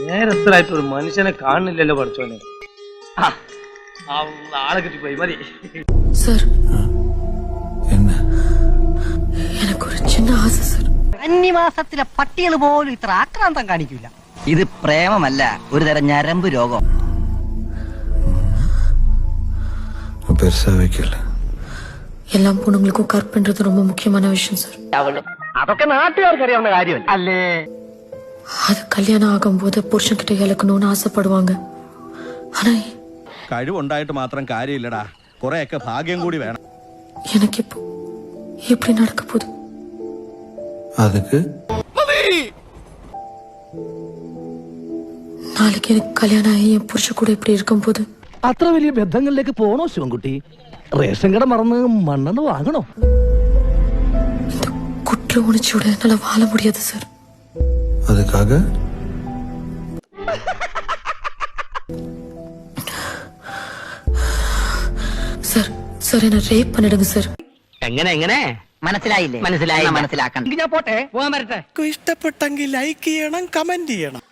നേരത്തിലായിട്ട് ഒരു മനുഷ്യനെ കാണുന്നില്ലല്ലോ പഠിച്ചോനെ. ആളെ കിട്ടിപ്പോയി മതി. സർ എനിക്കൊരു ചിന്ന ആശ സർ. അന്യമാസത്തിലെ പട്ടികൾ പോലും ഇത്ര ആക്രാന്തം കാണിക്കില്ല. ഇത് പ്രേമമല്ല, ഒരു തരം ഞരമ്പ് രോഗം. എല്ലാം പൊണ്ണുങ്ങൾക്കും കറുപ്പുള്ളത് ரொம்ப മുഖ്യமான விஷயம் സർ. അതൊക്കെ നാട്ടുകാർക്ക് അറിയാവുന്ന കാര്യമല്ല അല്ലേ? അത് കല്യാണം ആകുമ്പോൾ പുരുഷൻ കിட்ட ഇളക്കணும்னு ആശപ്പെടുവാங்க. ആനാ കഴിവുണ്ടായിട്ട് മാത്രം കാര്യമില്ലടാ, കുറെയൊക്കെ ഭാഗ്യം കൂടി വേണം. എനിക്കിപ്പോ எப்படி நடக்க போகுது? அதுக்கு നാളേക്ക് എനിക്ക് കല്യാണം ആയി പുരുഷ കൂടെ எப்படி இருக்கும் போது? അത്ര വലിയ ബന്ധങ്ങളിലേക്ക് പോണോ ശിവൻകുട്ടി? റേഷൻ കട മറന്ന് മണ്ണെണ്ണ വാങ്ങണോ? இந்த குற்ற உணர்ச்சியோட என்னால வாழ முடியாது சார். அதுக்காக സാർ സാർ എന്നെ റേപ്പ് பண்ணிடுங்க സാർ. എങ്ങനെ മനസ്സിലായില്ലേ? മനസ്സിലാക്കണ്ട. ഞാൻ പോട്ടെ, പോകാൻ വരട്ടെ. ഇഷ്ടപ്പെട്ടെങ്കിൽ ലൈക്ക് ചെയ്യണം, കമന്റ് ചെയ്യണം.